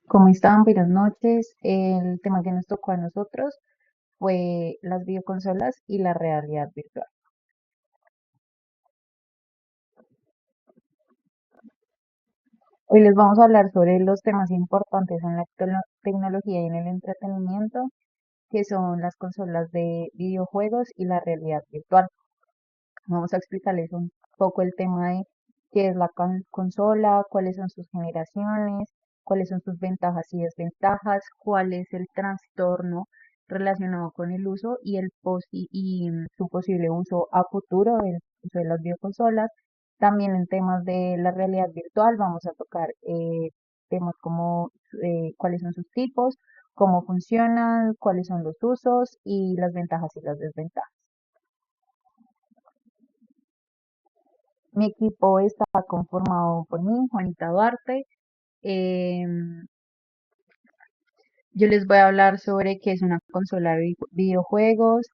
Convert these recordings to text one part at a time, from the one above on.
¿Cómo están? Buenas noches. El tema que nos tocó a nosotros fue las videoconsolas y la realidad virtual. Hoy les vamos a hablar sobre los temas importantes en la tecnología y en el entretenimiento, que son las consolas de videojuegos y la realidad virtual. Vamos a explicarles un poco el tema de qué es la consola, cuáles son sus generaciones, cuáles son sus ventajas y desventajas, cuál es el trastorno relacionado con el uso y su posible uso a futuro, el uso de las videoconsolas. También en temas de la realidad virtual vamos a tocar temas como cuáles son sus tipos, cómo funcionan, cuáles son los usos y las ventajas y las desventajas. Mi equipo está conformado por mí, Juanita Duarte. Em, yo les voy a hablar sobre qué es una consola de videojuegos,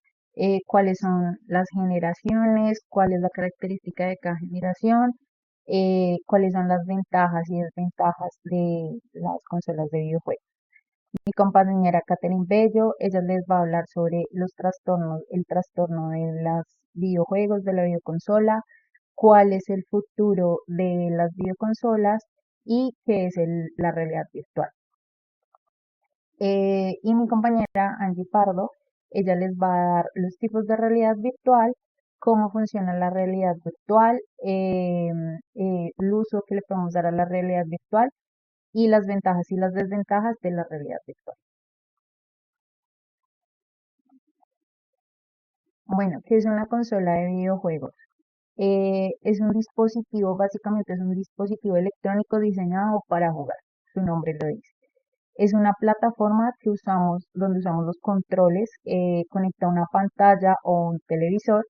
cuáles son las generaciones, cuál es la característica de cada generación, cuáles son las ventajas y desventajas de las consolas de videojuegos. Mi compañera Catherine Bello, ella les va a hablar sobre los trastornos, el trastorno de los videojuegos, de la videoconsola, cuál es el futuro de las videoconsolas y qué es la realidad virtual. Y mi compañera Angie Pardo, ella les va a dar los tipos de realidad virtual, cómo funciona la realidad virtual, el uso que le podemos dar a la realidad virtual y las ventajas y las desventajas de la realidad virtual. Bueno, ¿qué es una consola de videojuegos? Es un dispositivo, básicamente es un dispositivo electrónico diseñado para jugar, su nombre lo dice. Es una plataforma que usamos, donde usamos los controles, conecta una pantalla o un televisor.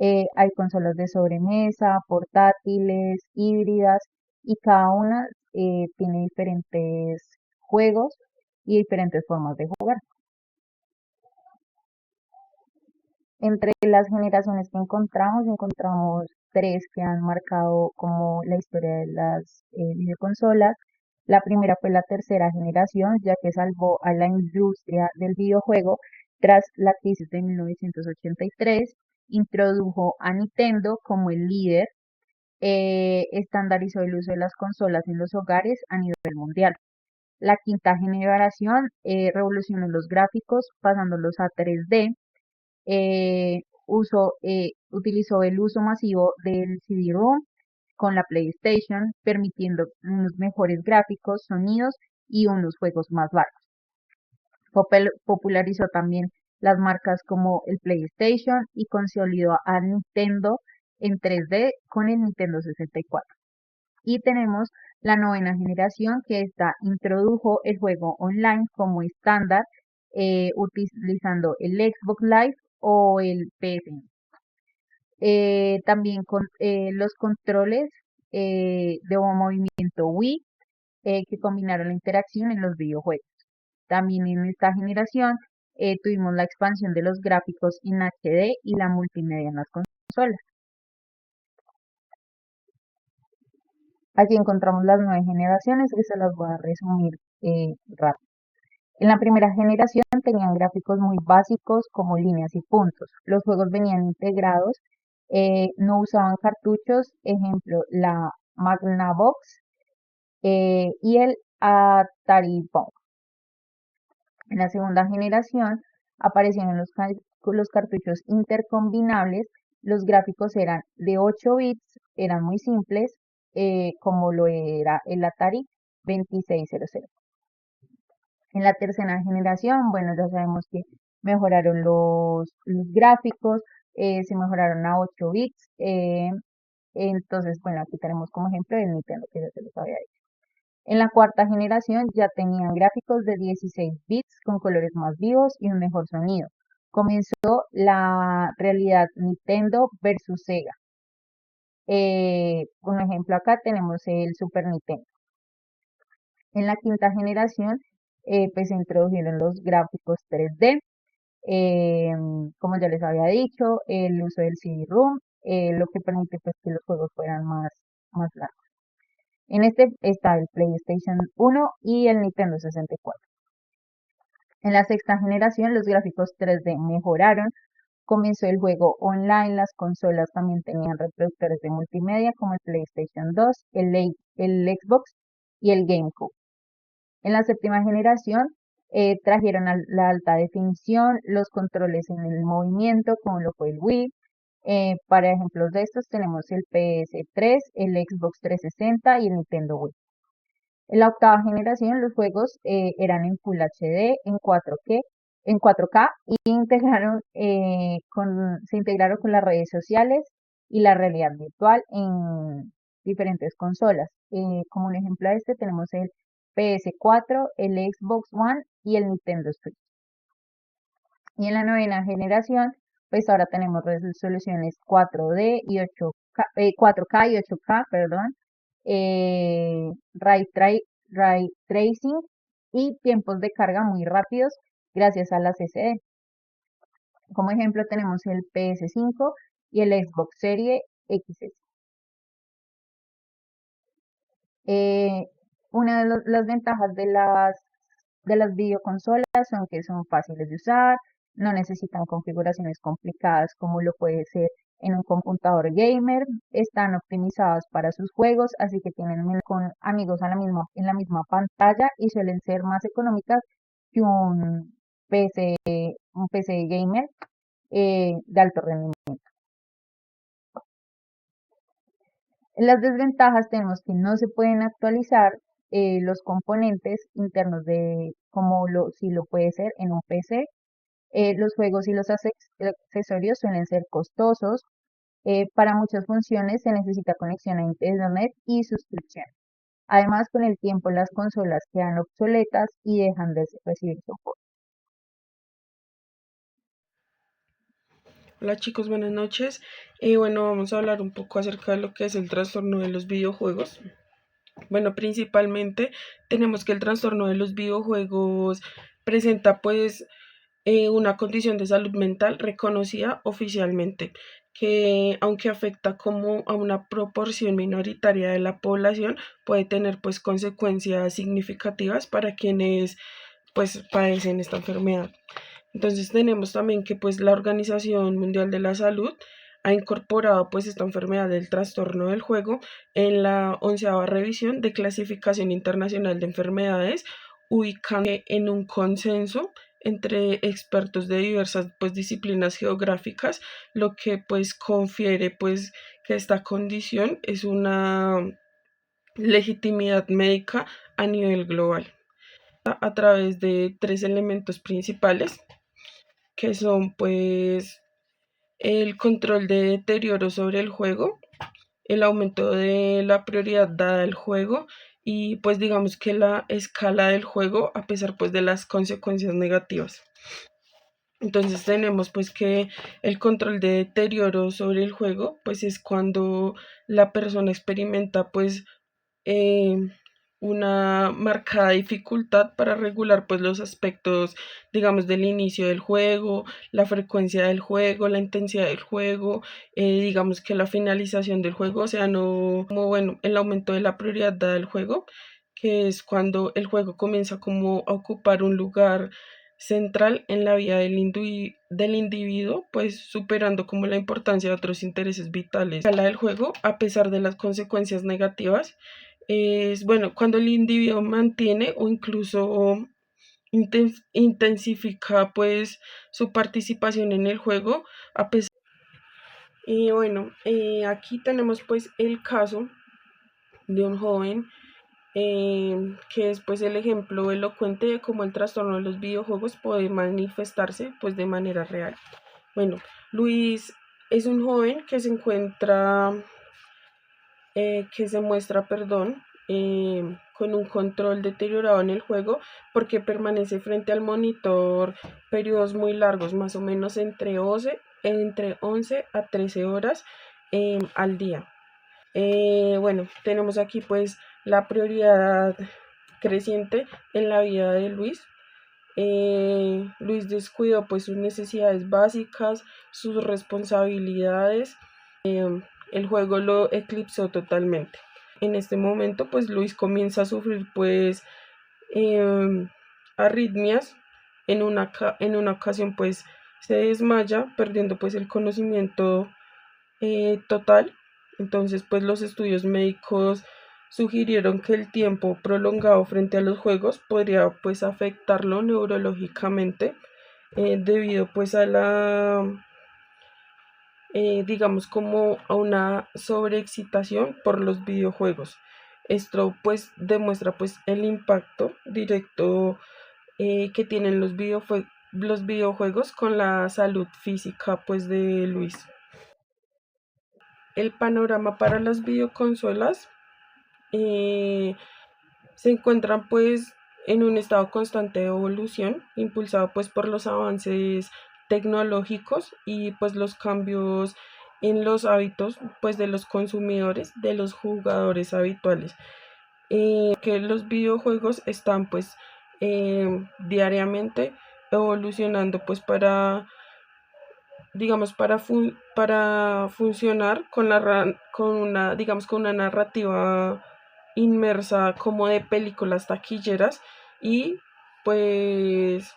Hay consolas de sobremesa, portátiles, híbridas y cada una tiene diferentes juegos y diferentes formas de jugar. Entre las generaciones que encontramos tres que han marcado como la historia de las videoconsolas. La primera fue la tercera generación, ya que salvó a la industria del videojuego tras la crisis de 1983, introdujo a Nintendo como el líder, estandarizó el uso de las consolas en los hogares a nivel mundial. La quinta generación revolucionó los gráficos pasándolos a 3D, utilizó el uso masivo del CD-ROM con la PlayStation, permitiendo unos mejores gráficos, sonidos y unos juegos más baratos. Popularizó también las marcas como el PlayStation y consolidó a Nintendo en 3D con el Nintendo 64. Y tenemos la novena generación que esta introdujo el juego online como estándar, utilizando el Xbox Live o el PSN. También con los controles de movimiento Wii, que combinaron la interacción en los videojuegos. También en esta generación tuvimos la expansión de los gráficos en HD y la multimedia en las consolas. Aquí encontramos las nueve generaciones que se las voy a resumir rápido. En la primera generación tenían gráficos muy básicos como líneas y puntos. Los juegos venían integrados, no usaban cartuchos, ejemplo, la Magnavox y el Atari Pong. En la segunda generación aparecieron los cartuchos intercombinables. Los gráficos eran de 8 bits, eran muy simples, como lo era el Atari 2600. En la tercera generación, bueno, ya sabemos que mejoraron los gráficos, se mejoraron a 8 bits. Entonces, bueno, aquí tenemos como ejemplo el Nintendo, que ya se los había dicho. En la cuarta generación ya tenían gráficos de 16 bits con colores más vivos y un mejor sonido. Comenzó la realidad Nintendo versus Sega. Un ejemplo acá tenemos el Super Nintendo. En la quinta generación, pues se introdujeron los gráficos 3D, eh, como ya les había dicho, el uso del CD-ROM, lo que permite pues que los juegos fueran más largos. En este está el PlayStation 1 y el Nintendo 64. En la sexta generación los gráficos 3D mejoraron, comenzó el juego online, las consolas también tenían reproductores de multimedia como el PlayStation 2, el Xbox y el GameCube. En la séptima generación trajeron la alta definición, los controles en el movimiento, como lo fue el Wii. Para ejemplos de estos tenemos el PS3, el Xbox 360 y el Nintendo Wii. En la octava generación los juegos eran en Full HD, en 4K y se integraron con las redes sociales y la realidad virtual en diferentes consolas. Como un ejemplo de este tenemos el PS4, el Xbox One y el Nintendo Switch. Y en la novena generación, pues ahora tenemos resoluciones 4D y 8K, 4K y 8K, perdón, ray tracing y tiempos de carga muy rápidos gracias a las SD. Como ejemplo tenemos el PS5 y el Xbox Series XS. Eh, una de las ventajas de las videoconsolas son que son fáciles de usar, no necesitan configuraciones complicadas como lo puede ser en un computador gamer, están optimizadas para sus juegos, así que tienen con amigos en la misma pantalla y suelen ser más económicas que PC, un PC gamer de alto rendimiento. En las desventajas tenemos que no se pueden actualizar los componentes internos de si lo puede ser en un PC. Los juegos y los accesorios suelen ser costosos. Para muchas funciones se necesita conexión a Internet y suscripción. Además, con el tiempo las consolas quedan obsoletas y dejan de recibir soporte. Hola chicos, buenas noches. Bueno, vamos a hablar un poco acerca de lo que es el trastorno de los videojuegos. Bueno, principalmente tenemos que el trastorno de los videojuegos presenta pues una condición de salud mental reconocida oficialmente, que aunque afecta como a una proporción minoritaria de la población, puede tener pues consecuencias significativas para quienes pues padecen esta enfermedad. Entonces tenemos también que pues la Organización Mundial de la Salud ha incorporado pues esta enfermedad del trastorno del juego en la 11ª revisión de clasificación internacional de enfermedades, ubicando en un consenso entre expertos de diversas pues disciplinas geográficas, lo que pues confiere pues que esta condición es una legitimidad médica a nivel global a través de tres elementos principales que son pues el control de deterioro sobre el juego, el aumento de la prioridad dada al juego y pues digamos que la escala del juego a pesar pues de las consecuencias negativas. Entonces tenemos pues que el control de deterioro sobre el juego pues es cuando la persona experimenta pues eh, una marcada dificultad para regular pues los aspectos, digamos, del inicio del juego, la frecuencia del juego, la intensidad del juego, digamos que la finalización del juego, o sea, no como bueno, el aumento de la prioridad dada al juego, que es cuando el juego comienza como a ocupar un lugar central en la vida del individuo, pues superando como la importancia de otros intereses vitales. La del juego, a pesar de las consecuencias negativas, es bueno cuando el individuo mantiene o incluso intensifica pues su participación en el juego a pesar. Y bueno, aquí tenemos pues el caso de un joven que es pues el ejemplo elocuente de cómo el trastorno de los videojuegos puede manifestarse pues de manera real. Bueno, Luis es un joven que se encuentra que se muestra, perdón, con un control deteriorado en el juego porque permanece frente al monitor periodos muy largos, más o menos entre 11 a 13 horas al día. Bueno, tenemos aquí pues la prioridad creciente en la vida de Luis. Luis descuidó pues sus necesidades básicas, sus responsabilidades, el juego lo eclipsó totalmente. En este momento pues Luis comienza a sufrir pues arritmias. En una ocasión pues se desmaya, perdiendo pues el conocimiento total. Entonces pues los estudios médicos sugirieron que el tiempo prolongado frente a los juegos podría pues afectarlo neurológicamente, debido pues a la digamos como a una sobreexcitación por los videojuegos. Esto pues demuestra pues el impacto directo que tienen los videojuegos con la salud física pues de Luis. El panorama para las videoconsolas eh, se encuentran pues en un estado constante de evolución, impulsado pues por los avances tecnológicos y pues los cambios en los hábitos pues de los consumidores, de los jugadores habituales. Que los videojuegos están pues diariamente evolucionando pues para, digamos, para funcionar con con una, digamos, con una narrativa inmersa como de películas taquilleras y pues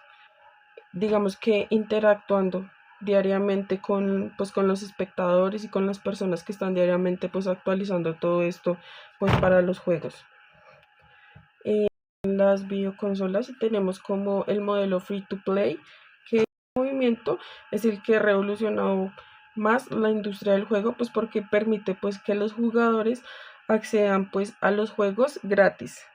digamos que interactuando diariamente con pues con los espectadores y con las personas que están diariamente pues actualizando todo esto pues para los juegos. En las videoconsolas tenemos como el modelo free to play, que este movimiento es el que ha revolucionado más la industria del juego, pues porque permite pues que los jugadores accedan pues a los juegos gratis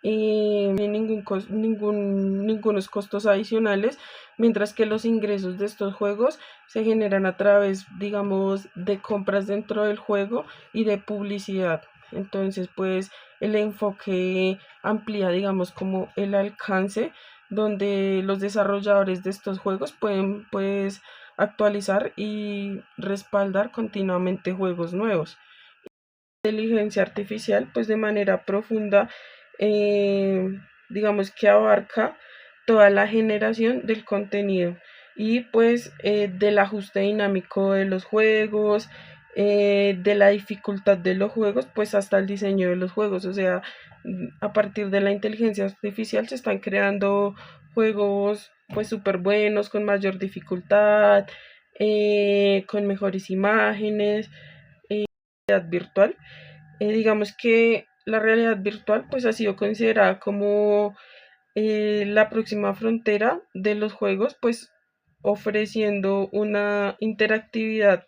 y sin ningunos costos adicionales, mientras que los ingresos de estos juegos se generan a través, digamos, de compras dentro del juego y de publicidad. Entonces, pues el enfoque amplía, digamos, como el alcance, donde los desarrolladores de estos juegos pueden, pues, actualizar y respaldar continuamente juegos nuevos. Inteligencia artificial, pues de manera profunda, eh, digamos que abarca toda la generación del contenido y pues del ajuste dinámico de los juegos, de la dificultad de los juegos, pues hasta el diseño de los juegos. O sea, a partir de la inteligencia artificial se están creando juegos pues súper buenos, con mayor dificultad, con mejores imágenes, virtual. Digamos que la realidad virtual pues ha sido considerada como la próxima frontera de los juegos, pues ofreciendo una interactividad,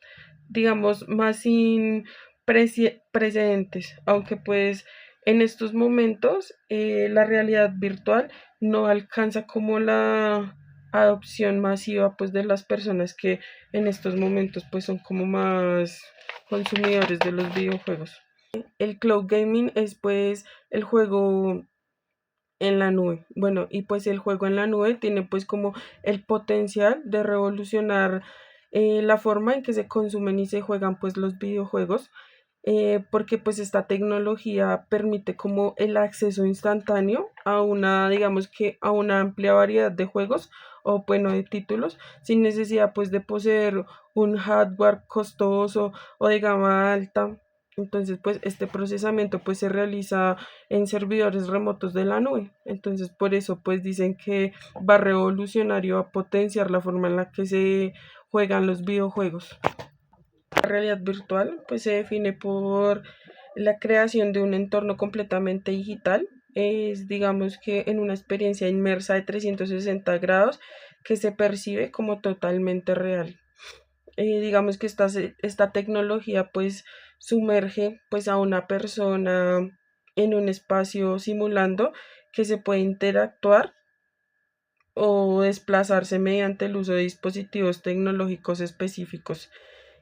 digamos, más sin precedentes, aunque pues en estos momentos la realidad virtual no alcanza como la adopción masiva pues de las personas que en estos momentos pues son como más consumidores de los videojuegos. El cloud gaming es pues el juego en la nube. Bueno, y pues el juego en la nube tiene pues como el potencial de revolucionar la forma en que se consumen y se juegan pues los videojuegos, porque pues esta tecnología permite como el acceso instantáneo a una, digamos que a una amplia variedad de juegos o bueno de títulos sin necesidad pues de poseer un hardware costoso o de gama alta. Entonces pues este procesamiento pues se realiza en servidores remotos de la nube. Entonces por eso pues dicen que va a revolucionar y va a potenciar la forma en la que se juegan los videojuegos. La realidad virtual pues se define por la creación de un entorno completamente digital. Es digamos que en una experiencia inmersa de 360 grados que se percibe como totalmente real. Digamos que esta tecnología pues sumerge pues a una persona en un espacio simulando que se puede interactuar o desplazarse mediante el uso de dispositivos tecnológicos específicos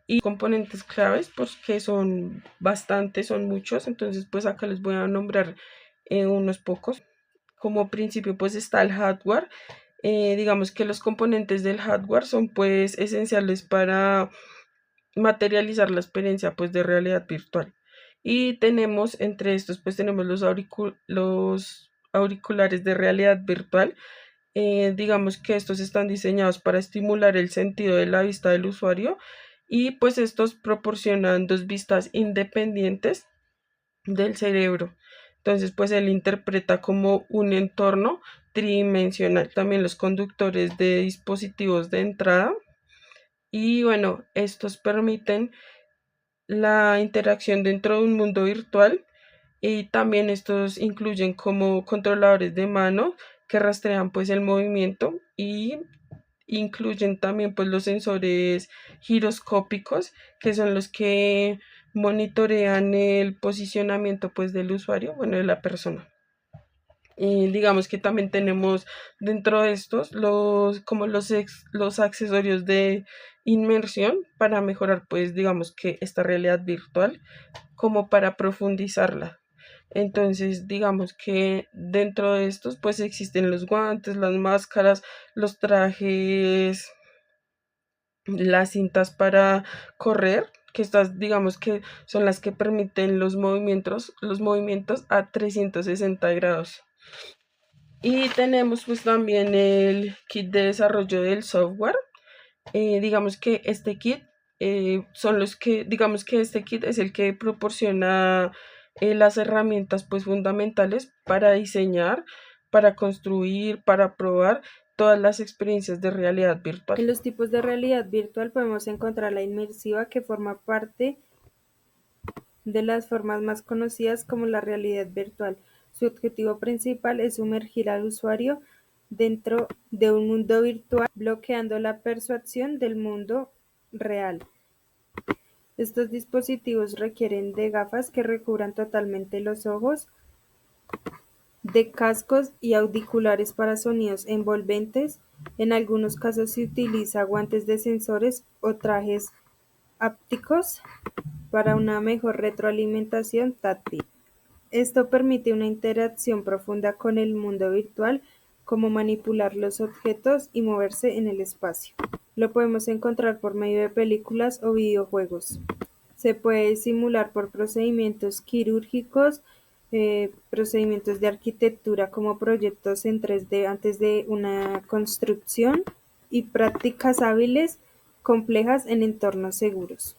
y componentes claves, pues que son bastantes, son muchos, entonces pues acá les voy a nombrar unos pocos. Como principio pues está el hardware. Digamos que los componentes del hardware son pues esenciales para materializar la experiencia pues de realidad virtual. Y tenemos entre estos pues tenemos los auriculares de realidad virtual. Digamos que estos están diseñados para estimular el sentido de la vista del usuario y pues estos proporcionan dos vistas independientes del cerebro. Entonces, pues él interpreta como un entorno tridimensional también los conductores de dispositivos de entrada. Y bueno, estos permiten la interacción dentro de un mundo virtual y también estos incluyen como controladores de mano que rastrean pues el movimiento y incluyen también pues los sensores giroscópicos que son los que monitorean el posicionamiento pues del usuario, bueno, de la persona. Y digamos que también tenemos dentro de estos los accesorios de inmersión para mejorar pues digamos que esta realidad virtual como para profundizarla. Entonces, digamos que dentro de estos, pues existen los guantes, las máscaras, los trajes, las cintas para correr, que estas, digamos que son las que permiten los movimientos a 360 grados. Y tenemos pues también el kit de desarrollo del software. Digamos que este kit digamos que este kit es el que proporciona las herramientas pues fundamentales para diseñar, para construir, para probar todas las experiencias de realidad virtual. En los tipos de realidad virtual podemos encontrar la inmersiva, que forma parte de las formas más conocidas como la realidad virtual. Su objetivo principal es sumergir al usuario dentro de un mundo virtual, bloqueando la percepción del mundo real. Estos dispositivos requieren de gafas que recubran totalmente los ojos, de cascos y auriculares para sonidos envolventes. En algunos casos se utiliza guantes de sensores o trajes ápticos para una mejor retroalimentación táctil. Esto permite una interacción profunda con el mundo virtual, como manipular los objetos y moverse en el espacio. Lo podemos encontrar por medio de películas o videojuegos. Se puede simular por procedimientos quirúrgicos, procedimientos de arquitectura como proyectos en 3D antes de una construcción y prácticas hábiles complejas en entornos seguros.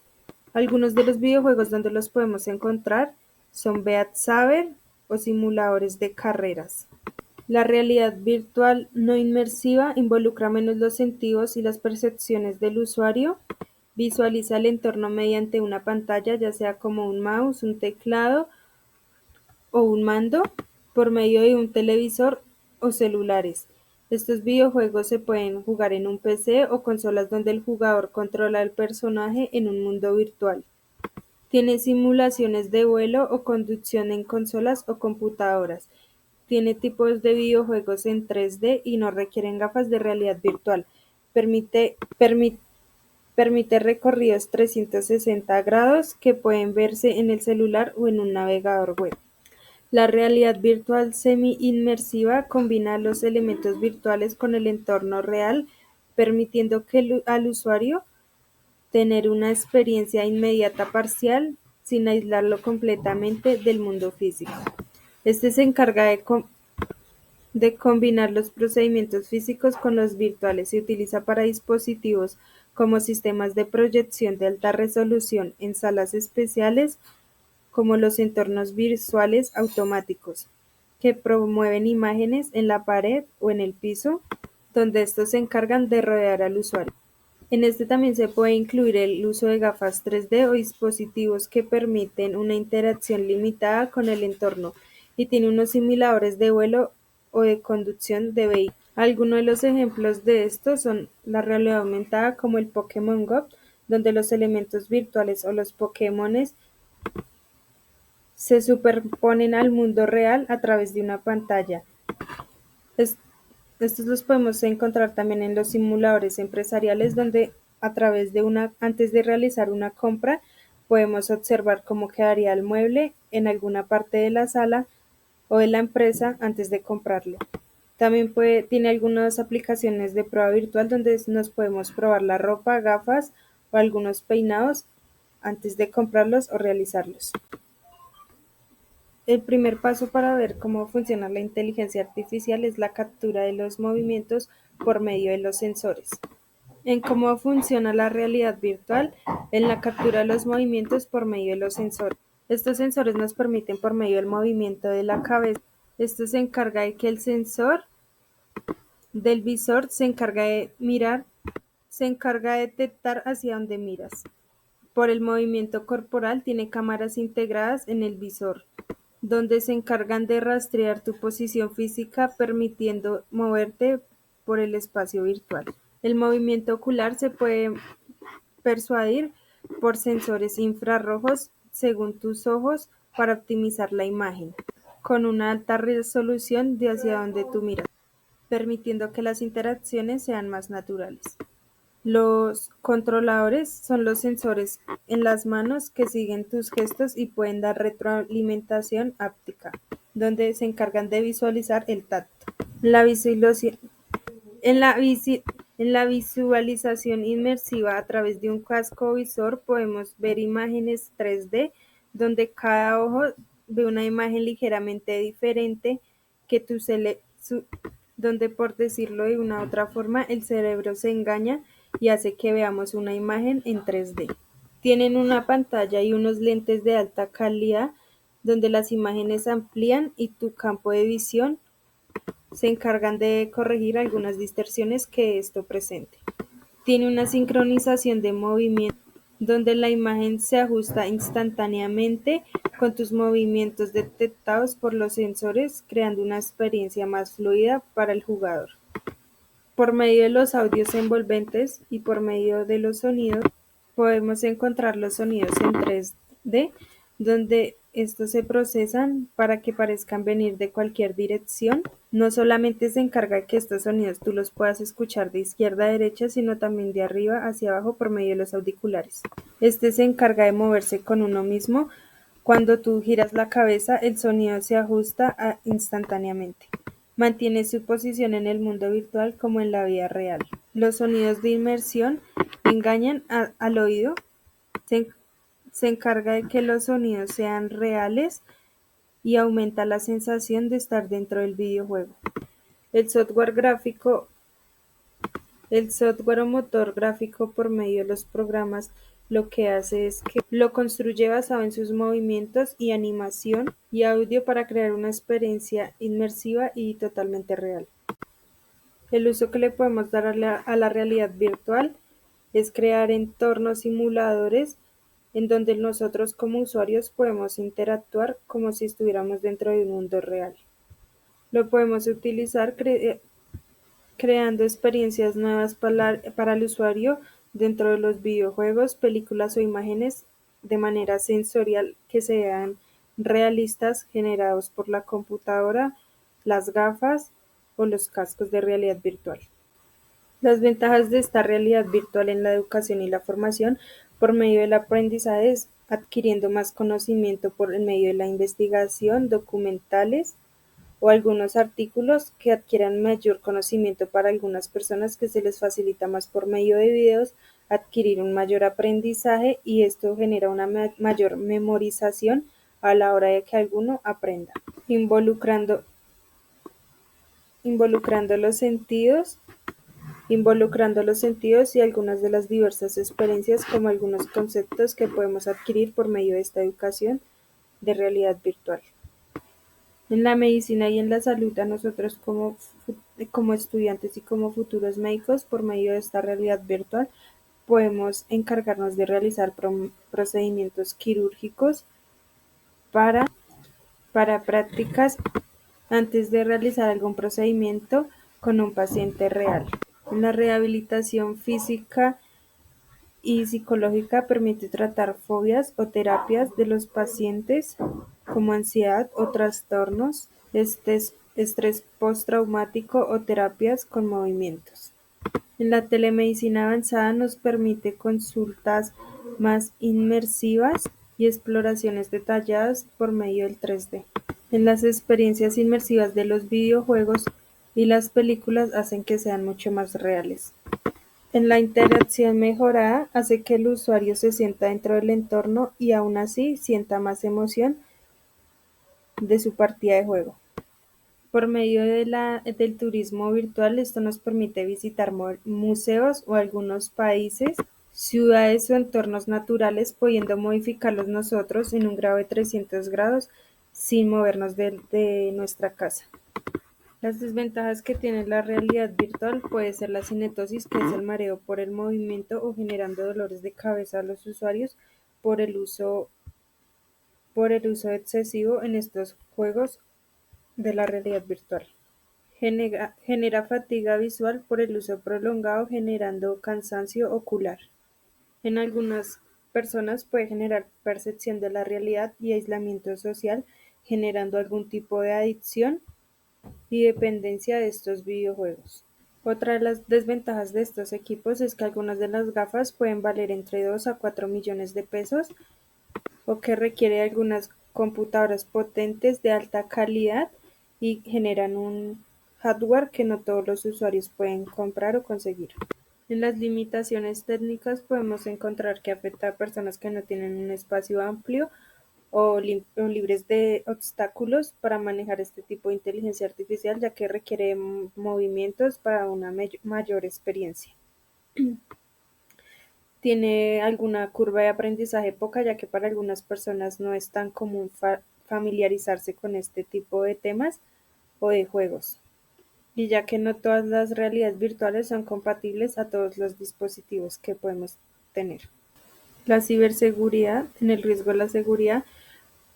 Algunos de los videojuegos donde los podemos encontrar son Beat Saber o simuladores de carreras. La realidad virtual no inmersiva involucra menos los sentidos y las percepciones del usuario. Visualiza el entorno mediante una pantalla, ya sea como un mouse, un teclado o un mando, por medio de un televisor o celulares. Estos videojuegos se pueden jugar en un PC o consolas donde el jugador controla al personaje en un mundo virtual. Tiene simulaciones de vuelo o conducción en consolas o computadoras. Tiene tipos de videojuegos en 3D y no requieren gafas de realidad virtual. Permite recorridos 360 grados que pueden verse en el celular o en un navegador web. La realidad virtual semi-inmersiva combina los elementos virtuales con el entorno real, permitiendo al usuario tener una experiencia inmediata parcial sin aislarlo completamente del mundo físico. Este se encarga de combinar los procedimientos físicos con los virtuales. Se utiliza para dispositivos como sistemas de proyección de alta resolución en salas especiales, como los entornos visuales automáticos, que promueven imágenes en la pared o en el piso, donde estos se encargan de rodear al usuario. En este también se puede incluir el uso de gafas 3D o dispositivos que permiten una interacción limitada con el entorno y tiene unos simuladores de vuelo o de conducción de vehículos. Algunos de los ejemplos de esto son la realidad aumentada, como el Pokémon Go, donde los elementos virtuales o los Pokémones se superponen al mundo real a través de una pantalla. Estos los podemos encontrar también en los simuladores empresariales, donde antes de realizar una compra, podemos observar cómo quedaría el mueble en alguna parte de la sala o de la empresa antes de comprarlo. También tiene algunas aplicaciones de prueba virtual donde nos podemos probar la ropa, gafas o algunos peinados antes de comprarlos o realizarlos. El primer paso para ver cómo funciona la inteligencia artificial es la captura de los movimientos por medio de los sensores. En cómo funciona la realidad virtual, en la captura de los movimientos por medio de los sensores. Estos sensores nos permiten por medio del movimiento de la cabeza. Esto se encarga de que el sensor del visor se encarga de detectar hacia dónde miras. Por el movimiento corporal tiene cámaras integradas en el visor, donde se encargan de rastrear tu posición física, permitiendo moverte por el espacio virtual. El movimiento ocular se puede persuadir por sensores infrarrojos según tus ojos para optimizar la imagen, con una alta resolución de hacia donde tú miras, permitiendo que las interacciones sean más naturales. Los controladores son los sensores en las manos que siguen tus gestos y pueden dar retroalimentación áptica, donde se encargan de visualizar el tacto. En la, en la visualización inmersiva a través de un casco visor podemos ver imágenes 3D donde cada ojo ve una imagen ligeramente diferente que donde, por decirlo de una otra forma, el cerebro se engaña y hace que veamos una imagen en 3D. Tienen una pantalla y unos lentes de alta calidad donde las imágenes amplían y tu campo de visión se encargan de corregir algunas distorsiones que esto presente. Tiene una sincronización de movimiento donde la imagen se ajusta instantáneamente con tus movimientos detectados por los sensores, creando una experiencia más fluida para el jugador. Por medio de los audios envolventes y por medio de los sonidos, podemos encontrar los sonidos en 3D, donde estos se procesan para que parezcan venir de cualquier dirección. No solamente se encarga de que estos sonidos tú los puedas escuchar de izquierda a derecha, sino también de arriba hacia abajo por medio de los auriculares. Este se encarga de moverse con uno mismo. Cuando tú giras la cabeza, el sonido se ajusta instantáneamente. Mantiene su posición en el mundo virtual como en la vida real. Los sonidos de inmersión engañan al oído. Se encarga de que los sonidos sean reales y aumenta la sensación de estar dentro del videojuego. El software gráfico El software o motor gráfico por medio de los programas lo que hace es que lo construye basado en sus movimientos y animación y audio para crear una experiencia inmersiva y totalmente real. El uso que le podemos dar a la realidad virtual es crear entornos simuladores en donde nosotros como usuarios podemos interactuar como si estuviéramos dentro de un mundo real. Lo podemos utilizar creando experiencias nuevas para el usuario dentro de los videojuegos, películas o imágenes de manera sensorial que sean realistas generados por la computadora, las gafas o los cascos de realidad virtual. Las ventajas de esta realidad virtual en la educación y la formación por medio del aprendizaje es adquiriendo más conocimiento por el medio de la investigación, documentales, o algunos artículos que adquieran mayor conocimiento para algunas personas que se les facilita más por medio de videos adquirir un mayor aprendizaje y esto genera una mayor memorización a la hora de que alguno aprenda, involucrando, involucrando los sentidos, involucrando los sentidos y algunas de las diversas experiencias como algunos conceptos que podemos adquirir por medio de esta educación de realidad virtual. En la medicina y en la salud, a nosotros como estudiantes y como futuros médicos, por medio de esta realidad virtual, podemos encargarnos de realizar procedimientos quirúrgicos para, para prácticas antes de realizar algún procedimiento con un paciente real. En la rehabilitación física y psicológica permite tratar fobias o terapias de los pacientes como ansiedad o trastornos, estrés postraumático o terapias con movimientos. En la telemedicina avanzada nos permite consultas más inmersivas y exploraciones detalladas por medio del 3D. En las experiencias inmersivas de los videojuegos y las películas hacen que sean mucho más reales. En la interacción mejorada hace que el usuario se sienta dentro del entorno y aún así sienta más emoción de su partida de juego. Por medio del turismo virtual, esto nos permite visitar museos o algunos países ciudades o entornos naturales, pudiendo modificarlos nosotros en un grado de 300 grados sin movernos de nuestra casa. Las desventajas que tiene la realidad virtual puede ser la cinetosis, que es el mareo por el movimiento o generando dolores de cabeza a los usuarios por por el uso excesivo en estos juegos de la realidad virtual. Genera fatiga visual por el uso prolongado, generando cansancio ocular. En algunas personas puede generar percepción de la realidad y aislamiento social, generando algún tipo de adicción y dependencia de estos videojuegos. Otra de las desventajas de estos equipos es que algunas de las gafas pueden valer entre 2 a 4 millones de pesos o que requiere algunas computadoras potentes de alta calidad y generan un hardware que no todos los usuarios pueden comprar o conseguir. En las limitaciones técnicas podemos encontrar que afecta a personas que no tienen un espacio amplio o libres de obstáculos para manejar este tipo de inteligencia artificial, ya que requiere movimientos para una mayor experiencia. Tiene alguna curva de aprendizaje poca, ya que para algunas personas no es tan común familiarizarse con este tipo de temas o de juegos, y ya que no todas las realidades virtuales son compatibles a todos los dispositivos que podemos tener. La ciberseguridad, en el riesgo de la seguridad,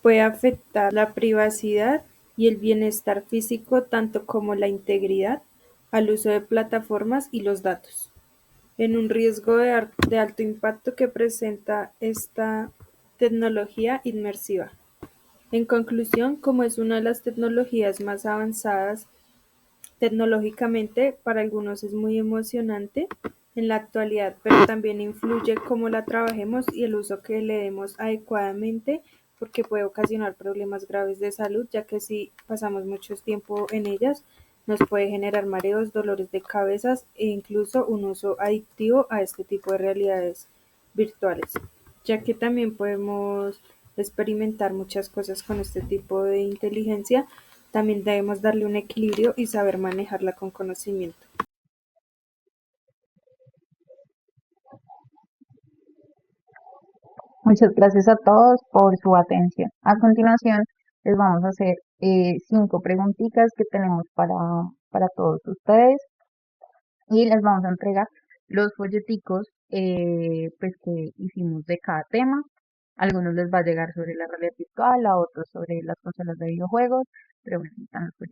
puede afectar la privacidad y el bienestar físico, tanto como la integridad al uso de plataformas y los datos, en un riesgo de alto impacto que presenta esta tecnología inmersiva. En conclusión, como es una de las tecnologías más avanzadas tecnológicamente, para algunos es muy emocionante en la actualidad, pero también influye cómo la trabajemos y el uso que le demos adecuadamente, porque puede ocasionar problemas graves de salud, ya que si pasamos mucho tiempo en ellas, nos puede generar mareos, dolores de cabeza e incluso un uso adictivo a este tipo de realidades virtuales, ya que también podemos experimentar muchas cosas con este tipo de inteligencia. También debemos darle un equilibrio y saber manejarla con conocimiento. Muchas gracias a todos por su atención. A continuación, les vamos a hacer 5 preguntitas que tenemos para todos ustedes y les vamos a entregar los folleticos pues que hicimos de cada tema. A algunos les va a llegar sobre la realidad virtual, a otros sobre las consolas de videojuegos, pero bueno, están los folleticos.